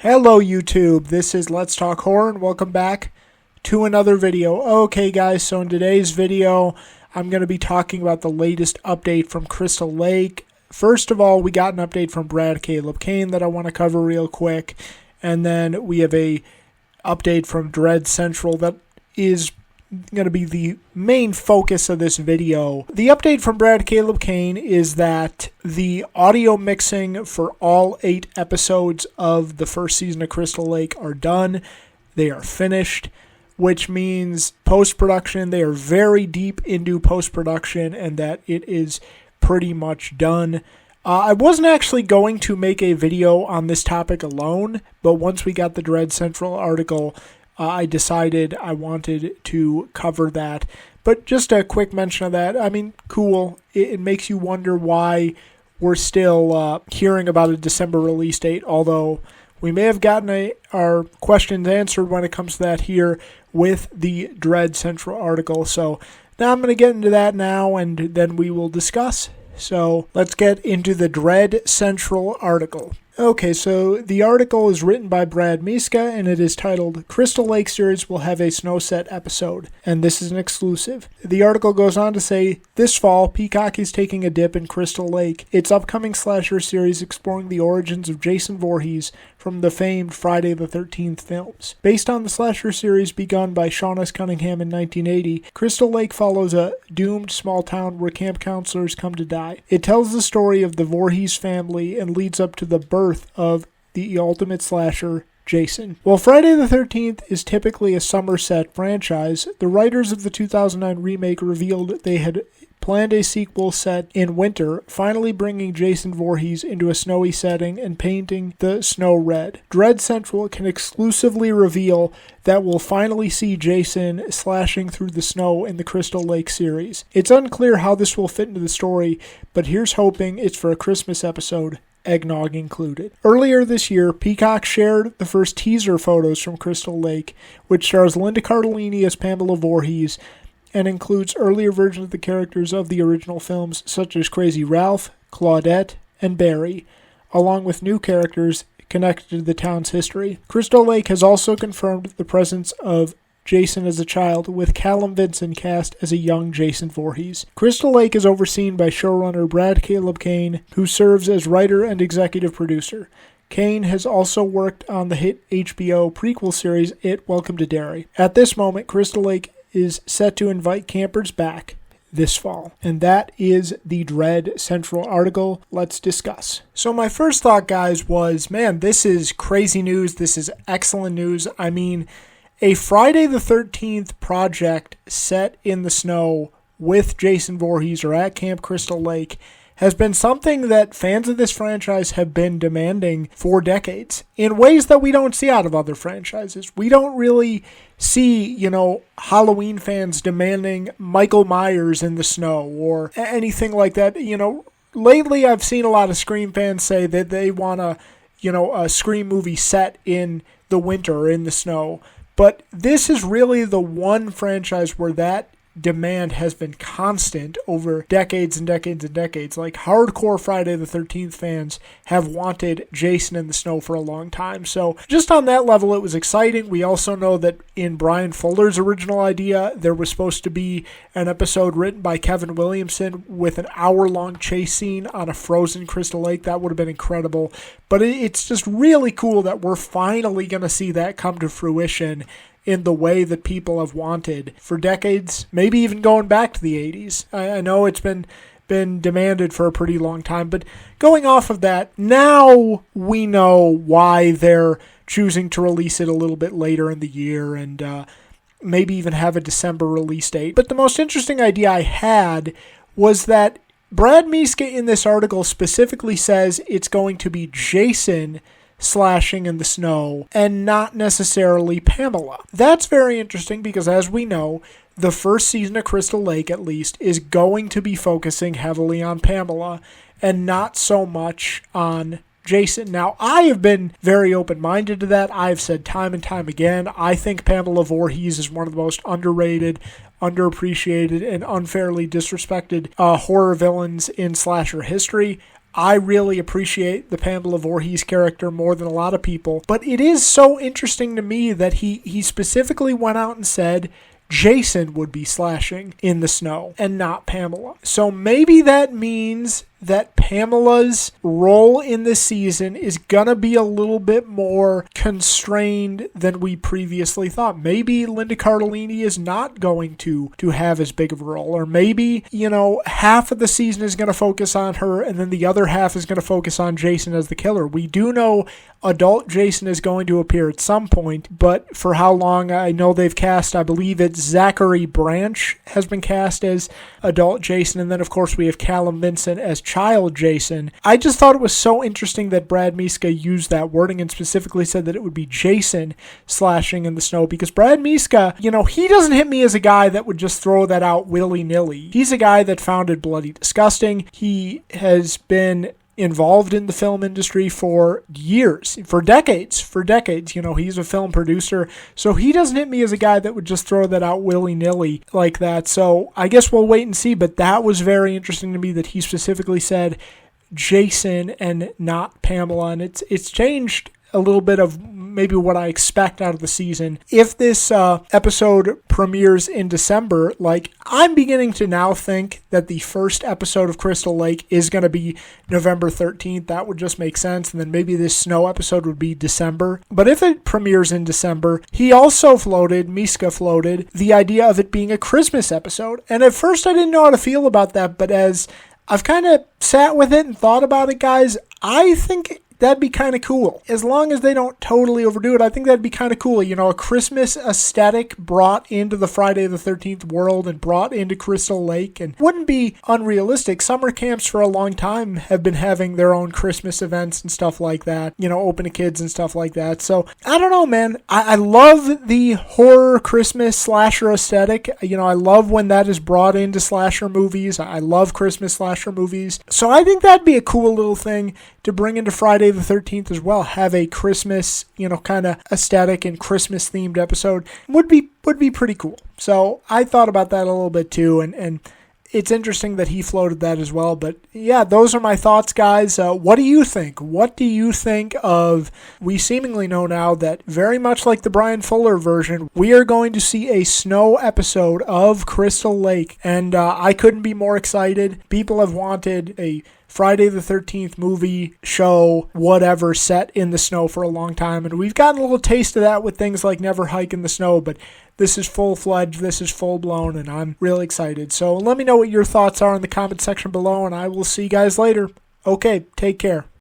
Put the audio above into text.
Hello YouTube, this is Let's Talk Horror and welcome back to another video. Okay guys, so in today's video, I'm going to be talking about the latest update from Crystal Lake. First of all, we got an update from Brad Caleb Kane that I want to cover real quick. And then we have a update from Dread Central that is going to be the main focus of this video. The update from Brad Caleb Kane is that the audio mixing for all 8 episodes of the first season of Crystal Lake are done. They are finished, which means post-production, they are very deep into post-production and that it is pretty much done. I wasn't actually going to make a video on this topic alone, but once we got the Dread Central article, I decided I wanted to cover that. But just a quick mention of that. I mean, cool. It makes you wonder why we're still hearing about a December release date, although we may have gotten our questions answered when it comes to that here with the Dread Central article. So now I'm going to get into that now, and then we will discuss. So let's get into the Dread Central article. Okay, so the article is written by Brad Miska, and it is titled, Crystal Lake Series will have a snow set episode, and this is an exclusive. The article goes on to say, this fall, Peacock is taking a dip in Crystal Lake, its upcoming slasher series exploring the origins of Jason Voorhees from the famed Friday the 13th films. Based on the slasher series begun by Sean S. Cunningham in 1980, Crystal Lake follows a doomed small town where camp counselors come to die. It tells the story of the Voorhees family and leads up to the birth of the ultimate slasher, Jason. While Friday the 13th is typically a Somerset franchise, the writers of the 2009 remake revealed they had planned a sequel set in winter, finally bringing Jason Voorhees into a snowy setting and painting the snow red. Dread Central can exclusively reveal that we'll finally see Jason slashing through the snow in the Crystal Lake series. It's unclear how this will fit into the story, but here's hoping it's for a Christmas episode, eggnog included. Earlier this year, Peacock shared the first teaser photos from Crystal Lake, which stars Linda Cardellini as Pamela Voorhees and includes earlier versions of the characters of the original films, such as Crazy Ralph, Claudette, and Barry, along with new characters connected to the town's history. Crystal Lake has also confirmed the presence of Jason as a child, with Callum Vinson cast as a young Jason Voorhees. Crystal Lake is overseen by showrunner Brad Caleb Kane, who serves as writer and executive producer. Kane has also worked on the hit HBO prequel series It, Welcome to Derry. At this moment, Crystal Lake is set to invite campers back this fall. And that is the Dread Central article. Let's discuss. So my first thought, guys, was, man, this is crazy news. This is excellent news. I mean, a Friday the 13th project set in the snow with Jason Voorhees or at Camp Crystal Lake has been something that fans of this franchise have been demanding for decades in ways that we don't see out of other franchises. We don't really see, Halloween fans demanding Michael Myers in the snow or anything like that. Lately I've seen a lot of Scream fans say that they want a Scream movie set in the winter or in the snow. But this is really the one franchise where that demand has been constant over decades and decades and decades. Like, hardcore Friday the 13th fans have wanted Jason in the snow for a long time. So just on that level, it was exciting. We also know that in Brian Fuller's original idea, there was supposed to be an episode written by Kevin Williamson with an hour-long chase scene on a frozen Crystal Lake. That would have been incredible. But it's just really cool that we're finally going to see that come to fruition in the way that people have wanted for decades, maybe even going back to the 80s. I know it's been demanded for a pretty long time, but going off of that, now we know why they're choosing to release it a little bit later in the year and maybe even have a December release date. But the most interesting idea I had was that Brad Miska in this article specifically says it's going to be Jason slashing in the snow and not necessarily Pamela. That's very interesting because, as we know, the first season of Crystal Lake, at least, is going to be focusing heavily on Pamela and not so much on Jason. Now, I have been very open-minded to that. I've said time and time again, I think Pamela Voorhees is one of the most underrated, underappreciated, and unfairly disrespected horror villains in slasher history. I really appreciate the Pamela Voorhees character more than a lot of people. But it is so interesting to me that he specifically went out and said Jason would be slashing in the snow and not Pamela. So maybe that means that Pamela's role in this season is going to be a little bit more constrained than we previously thought. Maybe Linda Cardellini is not going to have as big of a role. Or maybe, half of the season is going to focus on her and then the other half is going to focus on Jason as the killer. We do know adult Jason is going to appear at some point, but for how long? I know they've cast, I believe it's Zachary Branch has been cast as adult Jason, and then of course we have Callum Vincent as child Jason. I just thought it was so interesting that Brad Miska used that wording and specifically said that it would be Jason slashing in the snow, because Brad Miska, he doesn't hit me as a guy that would just throw that out willy-nilly. He's a guy that founded Bloody Disgusting. He has been involved in the film industry for years, for decades. He's a film producer, so he doesn't hit me as a guy that would just throw that out willy-nilly like that. So I guess we'll wait and see, but that was very interesting to me that he specifically said Jason and not Pamela, and it's changed a little bit of maybe what I expect out of the season. If this episode premieres in December, I'm beginning to now think that the first episode of Crystal Lake is going to be November 13th. That would just make sense. And then maybe this snow episode would be December. But if it premieres in December, Miska floated the idea of it being a Christmas episode. And at first I didn't know how to feel about that, but as I've kind of sat with it and thought about it, guys, I think that'd be kind of cool. As long as they don't totally overdo it, I think that'd be kind of cool. A Christmas aesthetic brought into the Friday the 13th world and brought into Crystal Lake, and wouldn't be unrealistic. Summer camps for a long time have been having their own Christmas events and stuff like that, open to kids and stuff like that. So, I don't know, man. I love the horror Christmas slasher aesthetic. I love when that is brought into slasher movies. I love Christmas slasher movies. So I think that'd be a cool little thing to bring into Friday the 13th as well. Have a Christmas, kind of aesthetic and Christmas themed episode would be pretty cool. So I thought about that a little bit too, and it's interesting that he floated that as well. But yeah, those are my thoughts, guys. What do you think? What do you think of, we seemingly know now that very much like the Brian Fuller version, we are going to see a snow episode of Crystal Lake, and I couldn't be more excited. People have wanted a Friday the 13th movie, show, whatever, set in the snow for a long time. And we've gotten a little taste of that with things like Never Hike in the Snow, but this is full-fledged, this is full-blown, and I'm really excited. So let me know what your thoughts are in the comment section below, and I will see you guys later. Okay, take care.